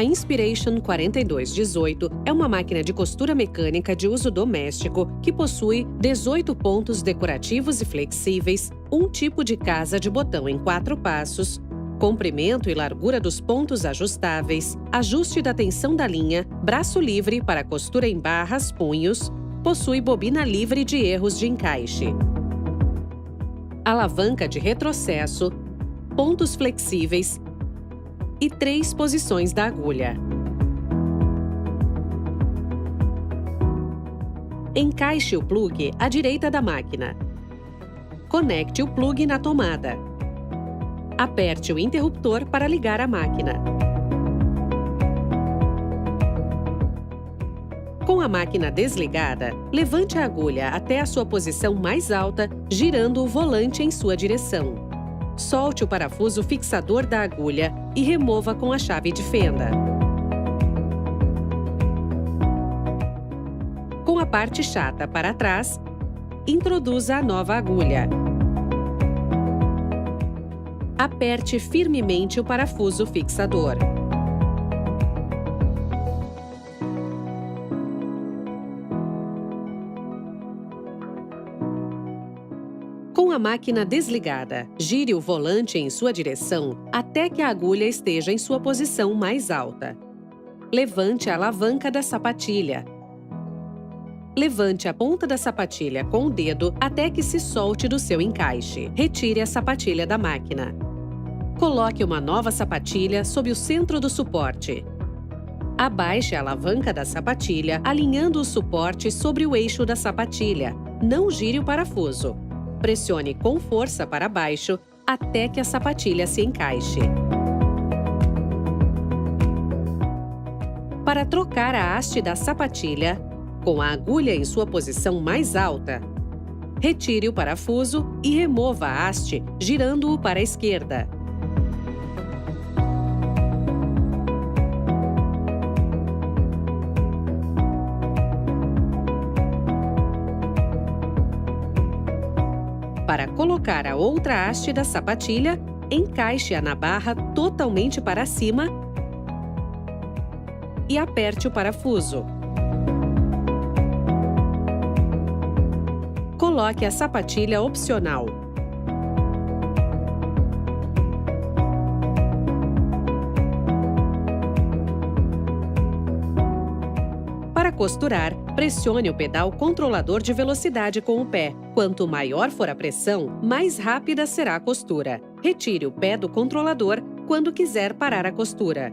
A Inspiration 4218 é uma máquina de costura mecânica de uso doméstico que possui 18 pontos decorativos e flexíveis, um tipo de casa de botão em 4 passos, comprimento e largura dos pontos ajustáveis, ajuste da tensão da linha, braço livre para costura em barras, punhos, possui bobina livre de erros de encaixe, alavanca de retrocesso, pontos flexíveis e 3 posições da agulha. Encaixe o plugue à direita da máquina. Conecte o plugue na tomada. Aperte o interruptor para ligar a máquina. Com a máquina desligada, levante a agulha até a sua posição mais alta, girando o volante em sua direção. Solte o parafuso fixador da agulha e remova com a chave de fenda. Com a parte chata para trás, introduza a nova agulha. Aperte firmemente o parafuso fixador. Com a máquina desligada, gire o volante em sua direção até que a agulha esteja em sua posição mais alta. Levante a alavanca da sapatilha. Levante a ponta da sapatilha com o dedo até que se solte do seu encaixe. Retire a sapatilha da máquina. Coloque uma nova sapatilha sob o centro do suporte. Abaixe a alavanca da sapatilha, alinhando o suporte sobre o eixo da sapatilha. Não gire o parafuso. Pressione com força para baixo até que a sapatilha se encaixe. Para trocar a haste da sapatilha, com a agulha em sua posição mais alta, retire o parafuso e remova a haste, girando-o para a esquerda. Para colocar a outra haste da sapatilha, encaixe-a na barra totalmente para cima e aperte o parafuso. Coloque a sapatilha opcional. Para costurar, pressione o pedal controlador de velocidade com o pé. Quanto maior for a pressão, mais rápida será a costura. Retire o pé do controlador quando quiser parar a costura.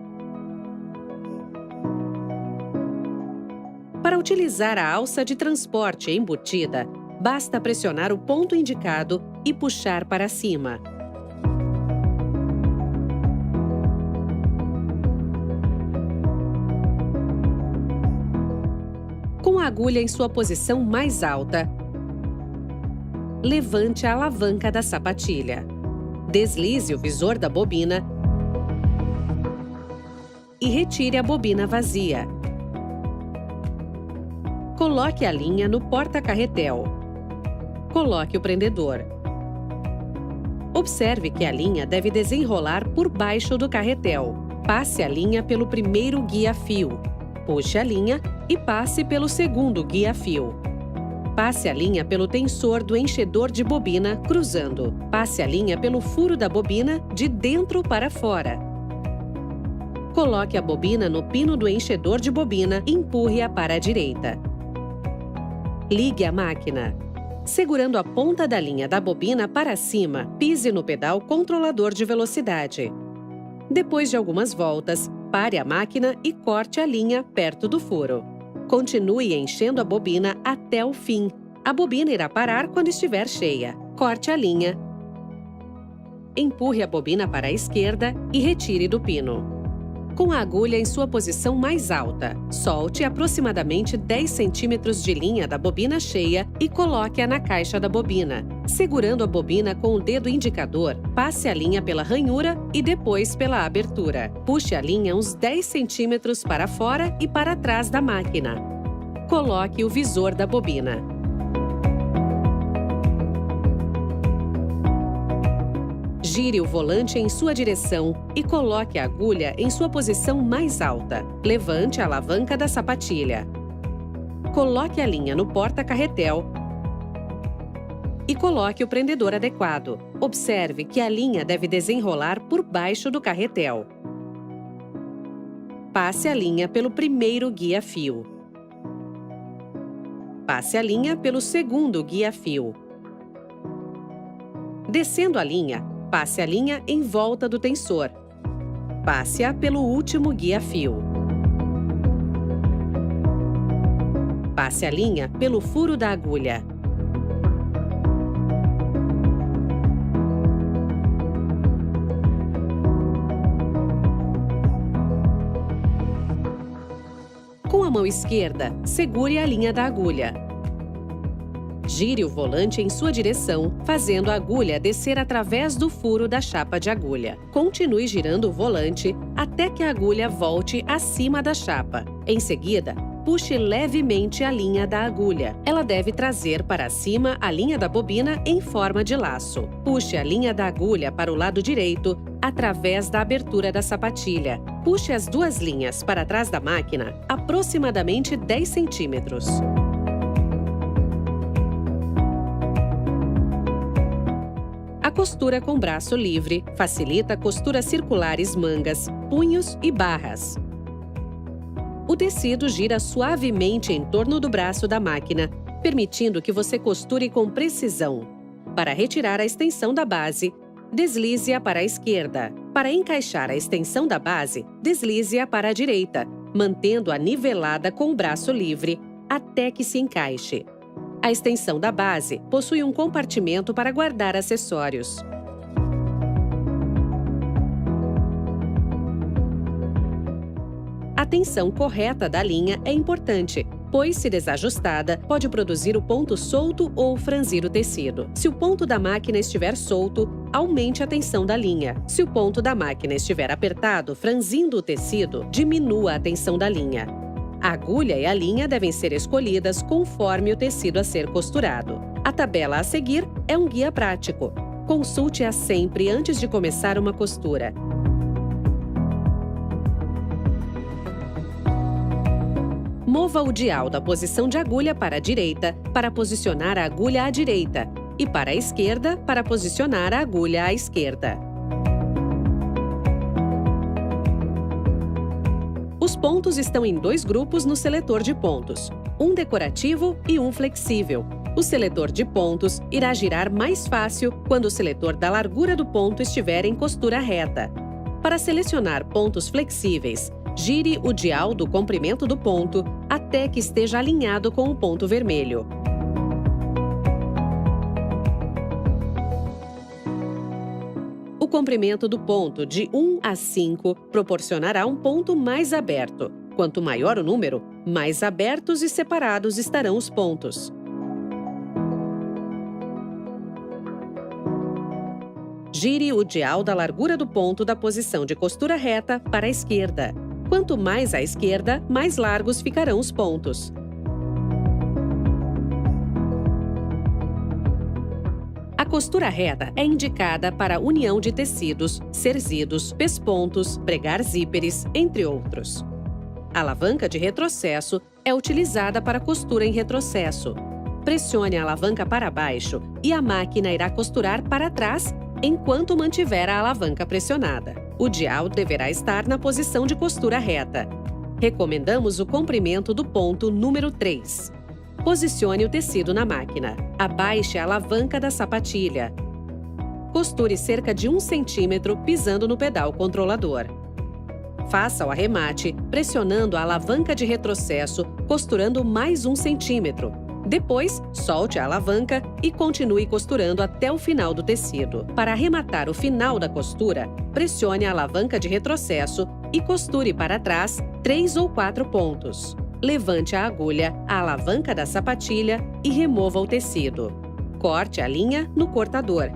Para utilizar a alça de transporte embutida, basta pressionar o ponto indicado e puxar para cima. Com a agulha em sua posição mais alta, levante a alavanca da sapatilha. Deslize o visor da bobina e retire a bobina vazia. Coloque a linha no porta-carretel. Coloque o prendedor. Observe que a linha deve desenrolar por baixo do carretel. Passe a linha pelo primeiro guia-fio. Puxe a linha e passe pelo segundo guia-fio. Passe a linha pelo tensor do enchedor de bobina, cruzando. Passe a linha pelo furo da bobina, de dentro para fora. Coloque a bobina no pino do enchedor de bobina e empurre-a para a direita. Ligue a máquina. Segurando a ponta da linha da bobina para cima, pise no pedal controlador de velocidade. Depois de algumas voltas, pare a máquina e corte a linha perto do furo. Continue enchendo a bobina até o fim. A bobina irá parar quando estiver cheia. Corte a linha. Empurre a bobina para a esquerda e retire do pino. Com a agulha em sua posição mais alta, solte aproximadamente 10 centímetros de linha da bobina cheia e coloque-a na caixa da bobina. Segurando a bobina com o dedo indicador, passe a linha pela ranhura e depois pela abertura. Puxe a linha uns 10 centímetros para fora e para trás da máquina. Coloque o visor da bobina. Gire o volante em sua direção e coloque a agulha em sua posição mais alta. Levante a alavanca da sapatilha. Coloque a linha no porta-carretel e coloque o prendedor adequado. Observe que a linha deve desenrolar por baixo do carretel. Passe a linha pelo primeiro guia-fio. Passe a linha pelo segundo guia-fio. Descendo a linha, passe a linha em volta do tensor. Passe-a pelo último guia-fio. Passe a linha pelo furo da agulha. Com a mão esquerda, segure a linha da agulha. Gire o volante em sua direção, fazendo a agulha descer através do furo da chapa de agulha. Continue girando o volante até que a agulha volte acima da chapa. Em seguida, puxe levemente a linha da agulha. Ela deve trazer para cima a linha da bobina em forma de laço. Puxe a linha da agulha para o lado direito, através da abertura da sapatilha. Puxe as duas linhas para trás da máquina, aproximadamente 10 centímetros. A costura com braço livre facilita costuras circulares mangas, punhos e barras. O tecido gira suavemente em torno do braço da máquina, permitindo que você costure com precisão. Para retirar a extensão da base, deslize-a para a esquerda. Para encaixar a extensão da base, deslize-a para a direita, mantendo-a nivelada com o braço livre até que se encaixe. A extensão da base possui um compartimento para guardar acessórios. A tensão correta da linha é importante, pois, se desajustada, pode produzir o ponto solto ou franzir o tecido. Se o ponto da máquina estiver solto, aumente a tensão da linha. Se o ponto da máquina estiver apertado, franzindo o tecido, diminua a tensão da linha. A agulha e a linha devem ser escolhidas conforme o tecido a ser costurado. A tabela a seguir é um guia prático. Consulte-a sempre antes de começar uma costura. Mova o dial da posição de agulha para a direita para posicionar a agulha à direita e para a esquerda para posicionar a agulha à esquerda. Os pontos estão em dois grupos no seletor de pontos, um decorativo e um flexível. O seletor de pontos irá girar mais fácil quando o seletor da largura do ponto estiver em costura reta. Para selecionar pontos flexíveis, gire o dial do comprimento do ponto até que esteja alinhado com o ponto vermelho. O comprimento do ponto de 1 a 5 proporcionará um ponto mais aberto. Quanto maior o número, mais abertos e separados estarão os pontos. Gire o dial da largura do ponto da posição de costura reta para a esquerda. Quanto mais à esquerda, mais largos ficarão os pontos. A costura reta é indicada para união de tecidos, cerzidos, pespontos, pregar zíperes, entre outros. A alavanca de retrocesso é utilizada para costura em retrocesso. Pressione a alavanca para baixo e a máquina irá costurar para trás enquanto mantiver a alavanca pressionada. O dial deverá estar na posição de costura reta. Recomendamos o comprimento do ponto número 3. Posicione o tecido na máquina. Abaixe a alavanca da sapatilha. Costure cerca de 1 centímetro pisando no pedal controlador. Faça o arremate pressionando a alavanca de retrocesso, costurando mais 1 centímetro. Depois, solte a alavanca e continue costurando até o final do tecido. Para arrematar o final da costura, pressione a alavanca de retrocesso e costure para trás 3 ou 4 pontos. Levante a agulha, a alavanca da sapatilha e remova o tecido. Corte a linha no cortador.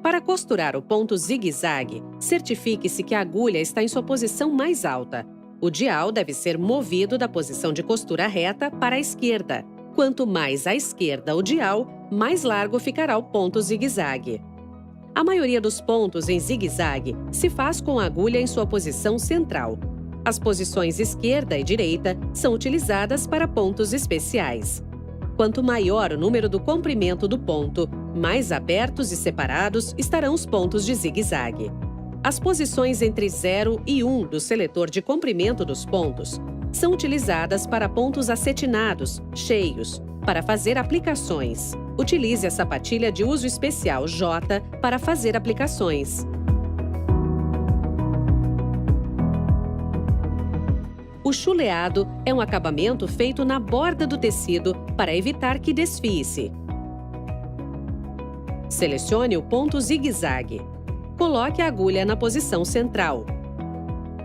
Para costurar o ponto zigue-zague, certifique-se que a agulha está em sua posição mais alta. O dial deve ser movido da posição de costura reta para a esquerda. Quanto mais à esquerda o dial, mais largo ficará o ponto zigue-zague. A maioria dos pontos em zigue-zague se faz com a agulha em sua posição central. As posições esquerda e direita são utilizadas para pontos especiais. Quanto maior o número do comprimento do ponto, mais abertos e separados estarão os pontos de zigue-zague. As posições entre 0 e 1 do seletor de comprimento dos pontos são utilizadas para pontos acetinados, cheios, para fazer aplicações. Utilize a sapatilha de uso especial J para fazer aplicações. O chuleado é um acabamento feito na borda do tecido para evitar que desfie-se. Selecione o ponto zigue-zague. Coloque a agulha na posição central.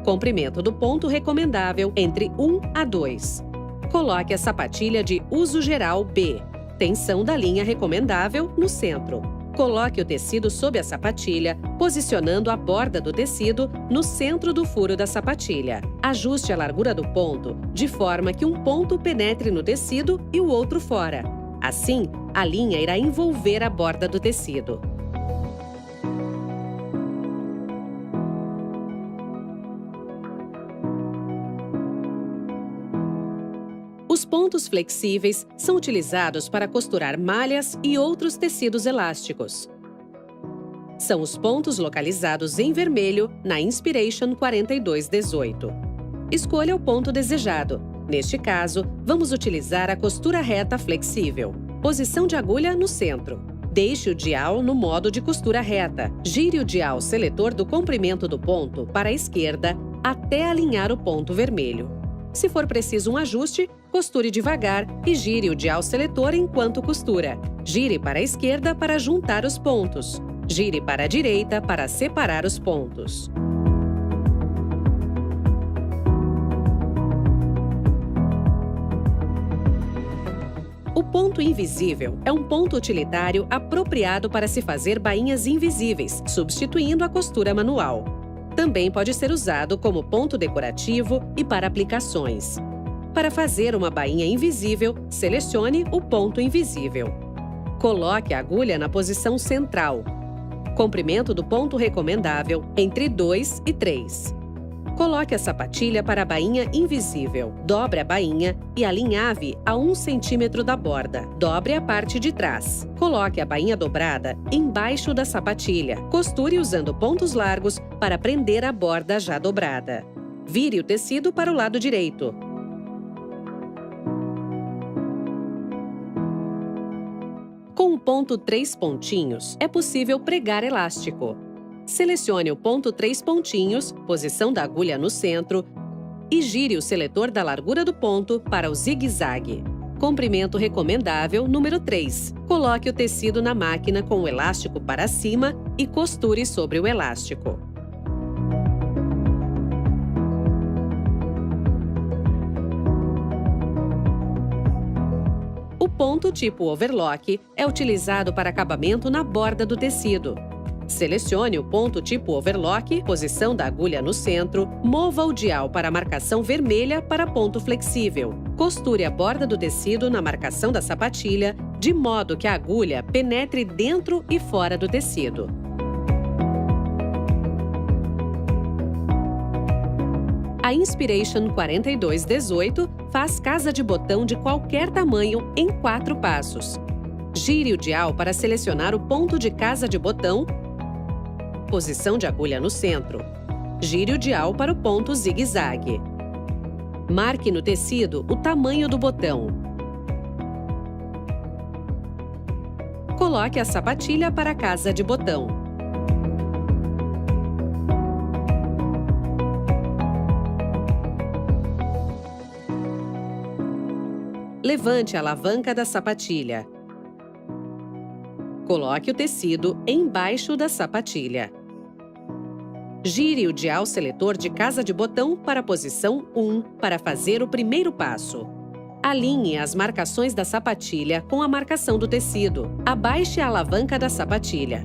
Comprimento do ponto recomendável entre 1 a 2. Coloque a sapatilha de uso geral B. Tensão da linha recomendável no centro. Coloque o tecido sob a sapatilha, posicionando a borda do tecido no centro do furo da sapatilha. Ajuste a largura do ponto, de forma que um ponto penetre no tecido e o outro fora. Assim, a linha irá envolver a borda do tecido. Os pontos flexíveis são utilizados para costurar malhas e outros tecidos elásticos. São os pontos localizados em vermelho na Inspiration 4218. Escolha o ponto desejado. Neste caso, vamos utilizar a costura reta flexível. Posição de agulha no centro. Deixe o dial no modo de costura reta. Gire o dial seletor do comprimento do ponto para a esquerda até alinhar o ponto vermelho. Se for preciso um ajuste, costure devagar e gire o dial seletor enquanto costura. Gire para a esquerda para juntar os pontos. Gire para a direita para separar os pontos. O ponto invisível é um ponto utilitário apropriado para se fazer bainhas invisíveis, substituindo a costura manual. Também pode ser usado como ponto decorativo e para aplicações. Para fazer uma bainha invisível, selecione o ponto invisível. Coloque a agulha na posição central. Comprimento do ponto recomendável entre 2 e 3. Coloque a sapatilha para a bainha invisível. Dobre a bainha e alinhave a 1 cm da borda. Dobre a parte de trás. Coloque a bainha dobrada embaixo da sapatilha. Costure usando pontos largos para prender a borda já dobrada. Vire o tecido para o lado direito. Com o ponto 3 pontinhos, é possível pregar elástico. Selecione o ponto 3 pontinhos, posição da agulha no centro, e gire o seletor da largura do ponto para o zigue-zague. Comprimento recomendável número 3. Coloque o tecido na máquina com o elástico para cima e costure sobre o elástico. O ponto tipo overlock é utilizado para acabamento na borda do tecido. Selecione o ponto tipo overlock, posição da agulha no centro, mova o dial para a marcação vermelha para ponto flexível. Costure a borda do tecido na marcação da sapatilha, de modo que a agulha penetre dentro e fora do tecido. A Inspiration 4218 faz casa de botão de qualquer tamanho em 4 passos. Gire o dial para selecionar o ponto de casa de botão, posição de agulha no centro. Gire o dial para o ponto zigue-zague. Marque no tecido o tamanho do botão. Coloque a sapatilha para a casa de botão. Levante a alavanca da sapatilha. Coloque o tecido embaixo da sapatilha. Gire o dial seletor de casa de botão para a posição 1 para fazer o primeiro passo. Alinhe as marcações da sapatilha com a marcação do tecido. Abaixe a alavanca da sapatilha.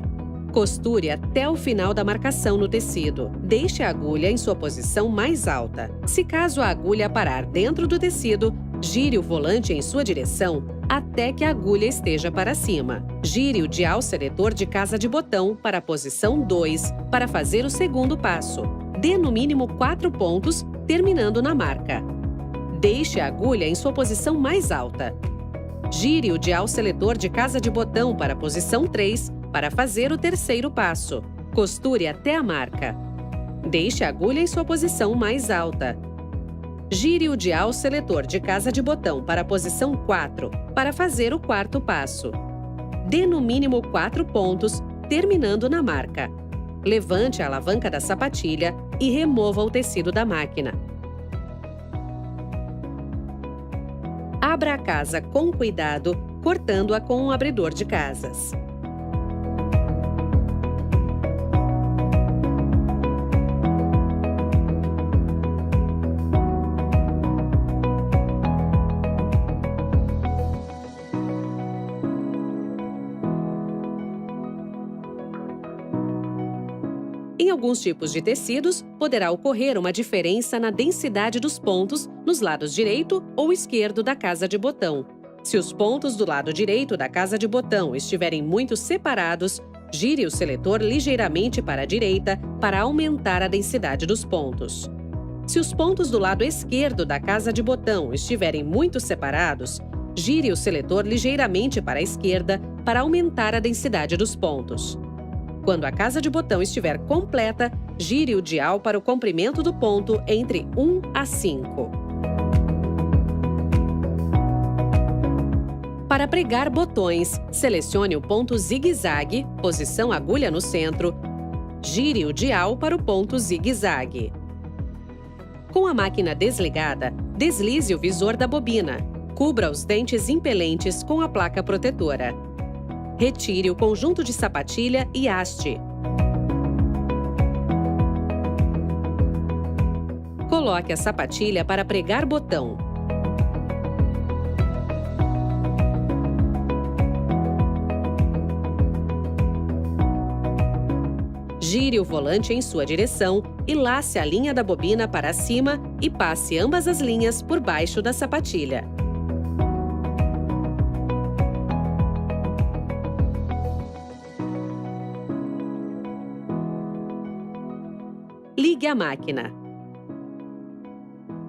Costure até o final da marcação no tecido. Deixe a agulha em sua posição mais alta. Se caso a agulha parar dentro do tecido, gire o volante em sua direção até que a agulha esteja para cima. Gire o dial seletor de casa de botão para a posição 2 para fazer o segundo passo. Dê no mínimo 4 pontos, terminando na marca. Deixe a agulha em sua posição mais alta. Gire o dial seletor de casa de botão para a posição 3 para fazer o terceiro passo. Costure até a marca. Deixe a agulha em sua posição mais alta. Gire o dial seletor de casa de botão para a posição 4 para fazer o quarto passo. Dê no mínimo 4 pontos, terminando na marca. Levante a alavanca da sapatilha e remova o tecido da máquina. Abra a casa com cuidado, cortando-a com um abridor de casas. Em alguns tipos de tecidos, poderá ocorrer uma diferença na densidade dos pontos nos lados direito ou esquerdo da casa de botão. Se os pontos do lado direito da casa de botão estiverem muito separados, gire o seletor ligeiramente para a direita para aumentar a densidade dos pontos. Se os pontos do lado esquerdo da casa de botão estiverem muito separados, gire o seletor ligeiramente para a esquerda para aumentar a densidade dos pontos. Quando a casa de botão estiver completa, gire o dial para o comprimento do ponto entre 1 a 5. Para pregar botões, selecione o ponto zigue-zague, posição agulha no centro, gire o dial para o ponto zigue-zague. Com a máquina desligada, deslize o visor da bobina. Cubra os dentes impelentes com a placa protetora. Retire o conjunto de sapatilha e haste. Coloque a sapatilha para pregar botão. Gire o volante em sua direção e lace a linha da bobina para cima e passe ambas as linhas por baixo da sapatilha. Ligue a máquina.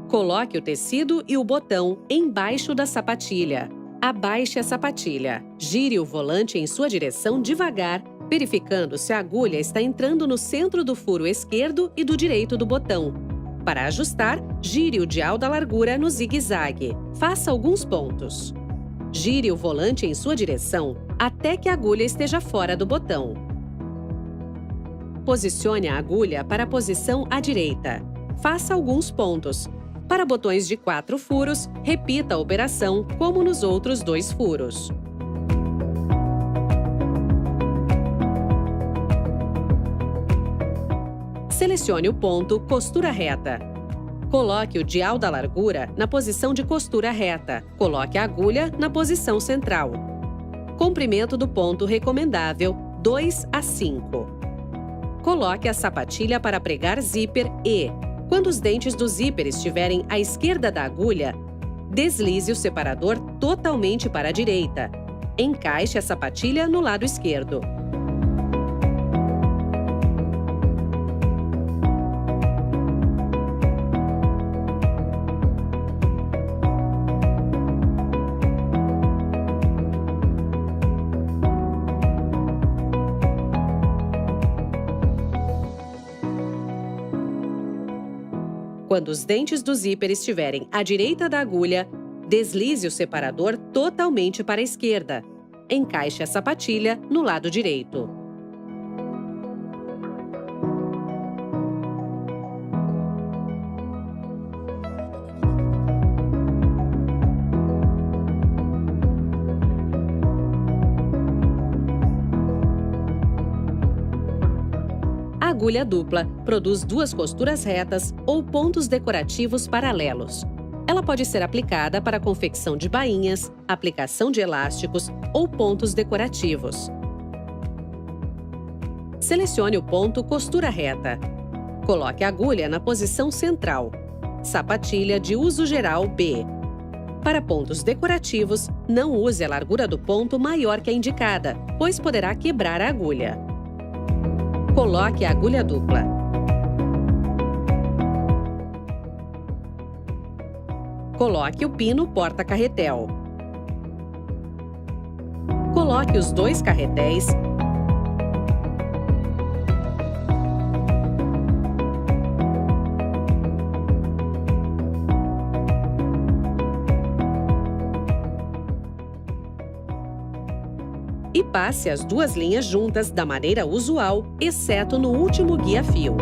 Coloque o tecido e o botão embaixo da sapatilha. Abaixe a sapatilha. Gire o volante em sua direção devagar, verificando se a agulha está entrando no centro do furo esquerdo e do direito do botão. Para ajustar, gire o dial da largura no zigue-zague. Faça alguns pontos. Gire o volante em sua direção até que a agulha esteja fora do botão. Posicione a agulha para a posição à direita. Faça alguns pontos. Para botões de 4 furos, repita a operação como nos outros 2 furos. Selecione o ponto costura reta. Coloque o dial da largura na posição de costura reta. Coloque a agulha na posição central. Comprimento do ponto recomendável 2 a 5. Coloque a sapatilha para pregar zíper e, quando os dentes do zíper estiverem à esquerda da agulha, deslize o separador totalmente para a direita. Encaixe a sapatilha no lado esquerdo. Quando os dentes do zíper estiverem à direita da agulha, deslize o separador totalmente para a esquerda. Encaixe a sapatilha no lado direito. A agulha dupla produz 2 costuras retas ou pontos decorativos paralelos. Ela pode ser aplicada para a confecção de bainhas, aplicação de elásticos ou pontos decorativos. Selecione o ponto costura reta. Coloque a agulha na posição central. Sapatilha de uso geral B. Para pontos decorativos, não use a largura do ponto maior que a indicada, pois poderá quebrar a agulha. Coloque a agulha dupla. Coloque o pino porta-carretel. Coloque os 2 carretéis e passe as 2 linhas juntas da maneira usual, exceto no último guia-fio.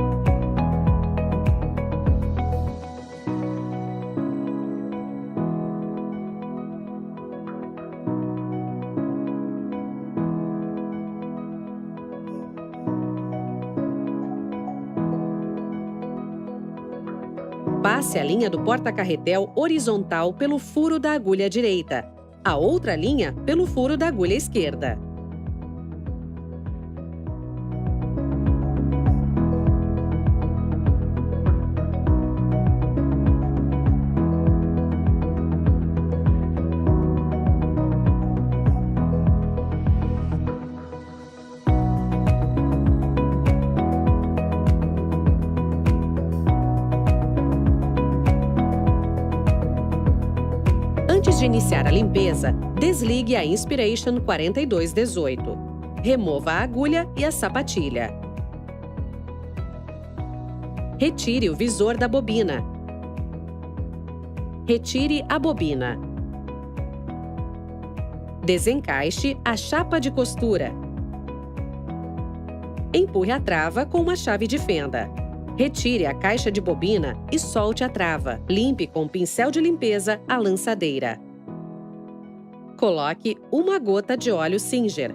Passe a linha do porta-carretel horizontal pelo furo da agulha direita, a outra linha pelo furo da agulha esquerda. Antes de iniciar a limpeza, desligue a Inspiration 4218. Remova a agulha e a sapatilha. Retire o visor da bobina. Retire a bobina. Desencaixe a chapa de costura. Empurre a trava com uma chave de fenda. Retire a caixa de bobina e solte a trava. Limpe com pincel de limpeza a lançadeira. Coloque 1 gota de óleo Singer.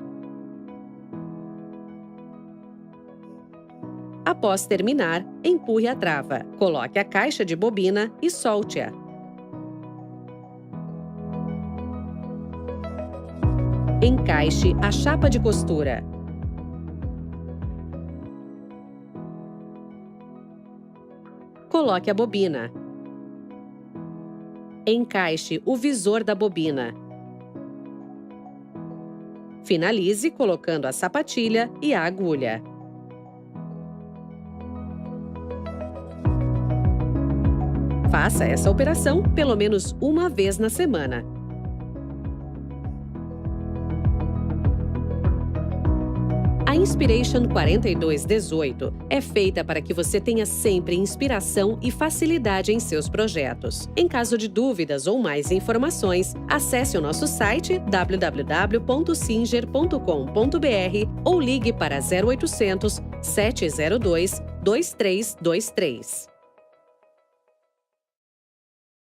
Após terminar, empurre a trava. Coloque a caixa de bobina e solte-a. Encaixe a chapa de costura. Coloque a bobina. Encaixe o visor da bobina. Finalize colocando a sapatilha e a agulha. Faça essa operação pelo menos uma vez na semana. A Inspiration 4218 é feita para que você tenha sempre inspiração e facilidade em seus projetos. Em caso de dúvidas ou mais informações, acesse o nosso site www.singer.com.br ou ligue para 0800 702 2323.